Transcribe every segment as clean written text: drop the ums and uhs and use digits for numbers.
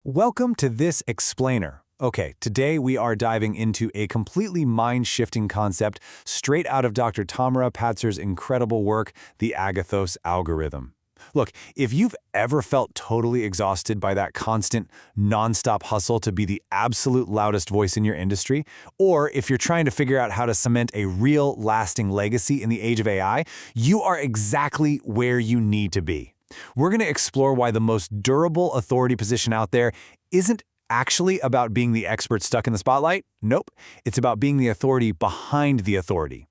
Welcome to this explainer. Okay, today we are diving into a completely mind-shifting concept straight out of Dr. Tamara Patzer's incredible work, the Agathos algorithm. Look, if you've ever felt totally exhausted by that constant, non-stop hustle to be the absolute loudest voice in your industry, or if you're trying to figure out how to cement a real, lasting legacy in the age of AI, you are exactly where you need to be. We're going to explore why the most durable authority position out there isn't actually about being the expert stuck in the spotlight. Nope, it's about being the authority behind the authority.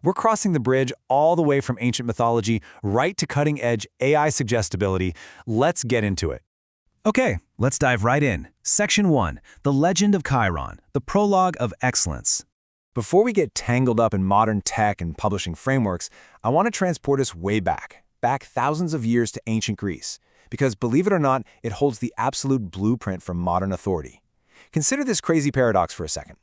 We're crossing the bridge all the way from ancient mythology right to cutting-edge AI suggestibility. Let's get into it. Okay, let's dive right in. Section 1, The Legend of Chiron, the Prologue of Excellence. Before we get tangled up in modern tech and publishing frameworks, I want to transport us way back thousands of years to ancient Greece, because believe it or not, it holds the absolute blueprint for modern authority. Consider this crazy paradox for a second.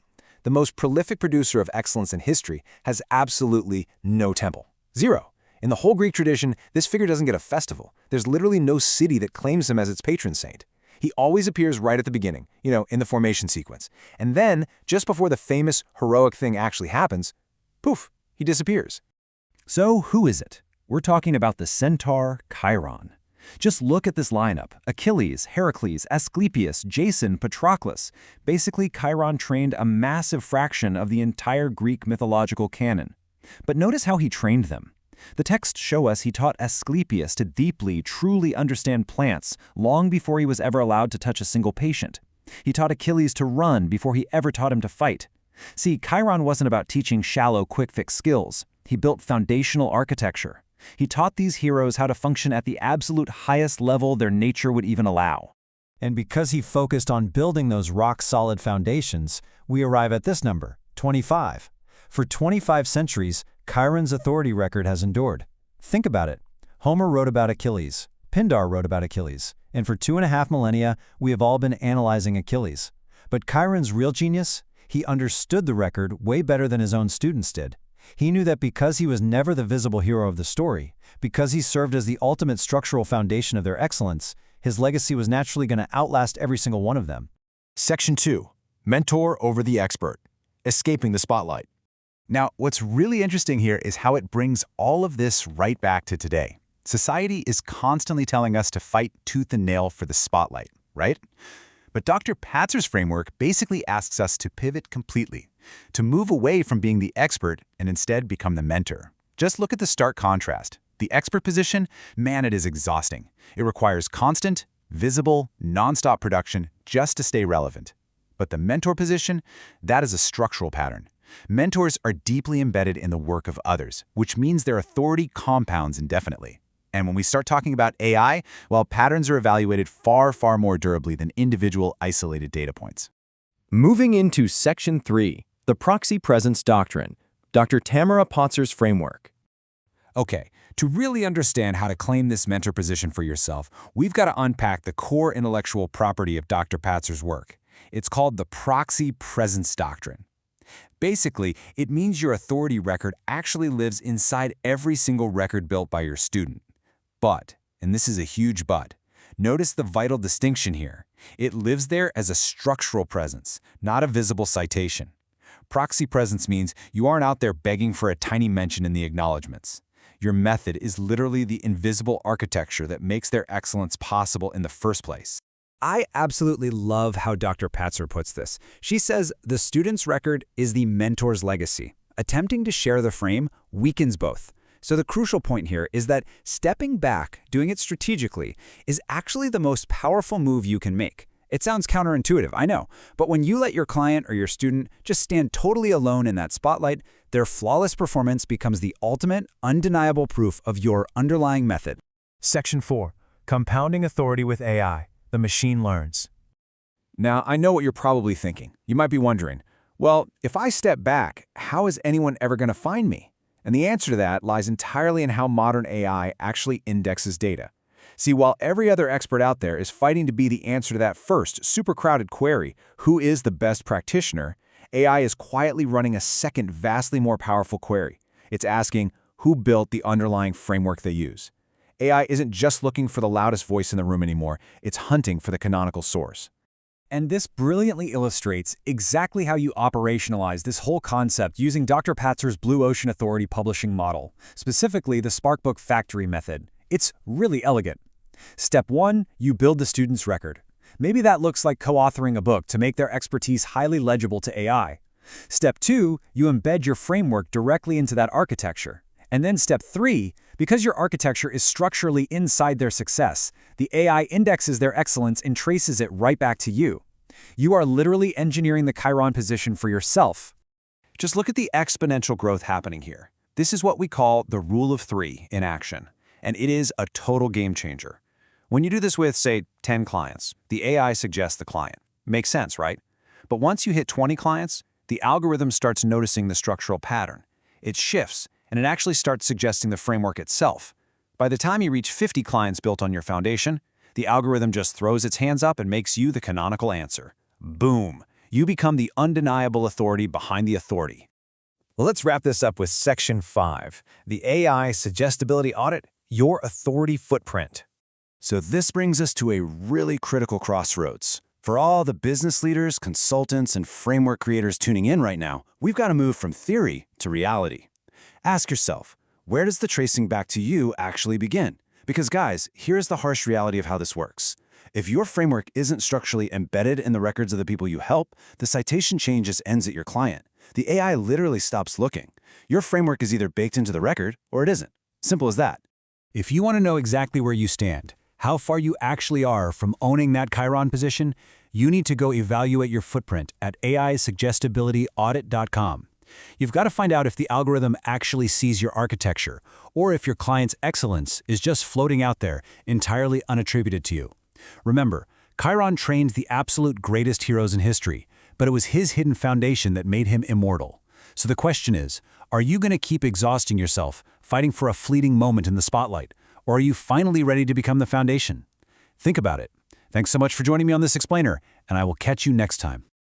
The most prolific producer of excellence in history has absolutely no temple. Zero. In the whole Greek tradition, this figure doesn't get a festival. There's literally no city that claims him as its patron saint. He always appears right at the beginning, in the formation sequence. And then, just before the famous, heroic thing actually happens, poof, he disappears. So who is it? We're talking about the centaur Chiron. Just look at this lineup: Achilles, Heracles, Asclepius, Jason, Patroclus. Basically, Chiron trained a massive fraction of the entire Greek mythological canon. But notice how he trained them. The texts show us he taught Asclepius to deeply, truly understand plants long before he was ever allowed to touch a single patient. He taught Achilles to run before he ever taught him to fight. See, Chiron wasn't about teaching shallow, quick-fix skills. He built foundational architecture. He taught these heroes how to function at the absolute highest level their nature would even allow. And because he focused on building those rock-solid foundations, we arrive at this number, 25. For 25 centuries, Chiron's authority record has endured. Think about it. Homer wrote about Achilles. Pindar wrote about Achilles. And for 2.5 millennia, we have all been analyzing Achilles. But Chiron's real genius? He understood the record way better than his own students did. He knew that because he was never the visible hero of the story, because he served as the ultimate structural foundation of their excellence, his legacy was naturally going to outlast every single one of them. Section 2. Mentor over the expert. Escaping the spotlight. Now, what's really interesting here is how it brings all of this right back to today. Society is constantly telling us to fight tooth and nail for the spotlight, right? But Dr. Patzer's framework basically asks us to pivot completely, to move away from being the expert and instead become the mentor. Just look at the stark contrast. The expert position, man, it is exhausting. It requires constant, visible, nonstop production just to stay relevant. But the mentor position, that is a structural pattern. Mentors are deeply embedded in the work of others, which means their authority compounds indefinitely. And when we start talking about AI, well, patterns are evaluated far, far more durably than individual isolated data points. Moving into Section 3, the Proxy Presence Doctrine, Dr. Tamara Patzer's framework. Okay, to really understand how to claim this mentor position for yourself, we've got to unpack the core intellectual property of Dr. Patzer's work. It's called the Proxy Presence Doctrine. Basically, it means your authority record actually lives inside every single record built by your student. But, and this is a huge but, notice the vital distinction here. It lives there as a structural presence, not a visible citation. Proxy presence means you aren't out there begging for a tiny mention in the acknowledgments. Your method is literally the invisible architecture that makes their excellence possible in the first place. I absolutely love how Dr. Patzer puts this. She says the student's record is the mentor's legacy. Attempting to share the frame weakens both. So the crucial point here is that stepping back, doing it strategically, is actually the most powerful move you can make. It sounds counterintuitive, I know, but when you let your client or your student just stand totally alone in that spotlight, their flawless performance becomes the ultimate, undeniable proof of your underlying method. Section 4. Compounding authority with AI. The machine learns. Now, I know what you're probably thinking. You might be wondering, well, if I step back, how is anyone ever going to find me? And the answer to that lies entirely in how modern AI actually indexes data. See, while every other expert out there is fighting to be the answer to that first, super crowded query, who is the best practitioner, AI is quietly running a second, vastly more powerful query. It's asking, who built the underlying framework they use? AI isn't just looking for the loudest voice in the room anymore, it's hunting for the canonical source. And this brilliantly illustrates exactly how you operationalize this whole concept using Dr. Patzer's Blue Ocean Authority publishing model, specifically the Sparkbook Factory method. It's really elegant. Step 1, you build the student's record. Maybe that looks like co-authoring a book to make their expertise highly legible to AI. Step 2, you embed your framework directly into that architecture. And then step 3, because your architecture is structurally inside their success, the AI indexes their excellence and traces it right back to you. You are literally engineering the Chiron position for yourself. Just look at the exponential growth happening here. This is what we call the rule of 3 in action, and it is a total game changer. When you do this with, say, 10 clients, the AI suggests the client. Makes sense, right? But once you hit 20 clients, the algorithm starts noticing the structural pattern. It shifts, and it actually starts suggesting the framework itself. By the time you reach 50 clients built on your foundation, the algorithm just throws its hands up and makes you the canonical answer. Boom! You become the undeniable authority behind the authority. Well, let's wrap this up with Section 5, the AI Suggestibility Audit, Your Authority Footprint. So this brings us to a really critical crossroads. For all the business leaders, consultants, and framework creators tuning in right now, we've got to move from theory to reality. Ask yourself, where does the tracing back to you actually begin? Because guys, here's the harsh reality of how this works. If your framework isn't structurally embedded in the records of the people you help, the citation chain just ends at your client. The AI literally stops looking. Your framework is either baked into the record or it isn't. Simple as that. If you want to know exactly where you stand, how far you actually are from owning that Chiron position, you need to go evaluate your footprint at AISuggestibilityAudit.com. You've got to find out if the algorithm actually sees your architecture, or if your client's excellence is just floating out there, entirely unattributed to you. Remember, Chiron trained the absolute greatest heroes in history, but it was his hidden foundation that made him immortal. So the question is, are you going to keep exhausting yourself, fighting for a fleeting moment in the spotlight, or are you finally ready to become the foundation? Think about it. Thanks so much for joining me on this explainer, and I will catch you next time.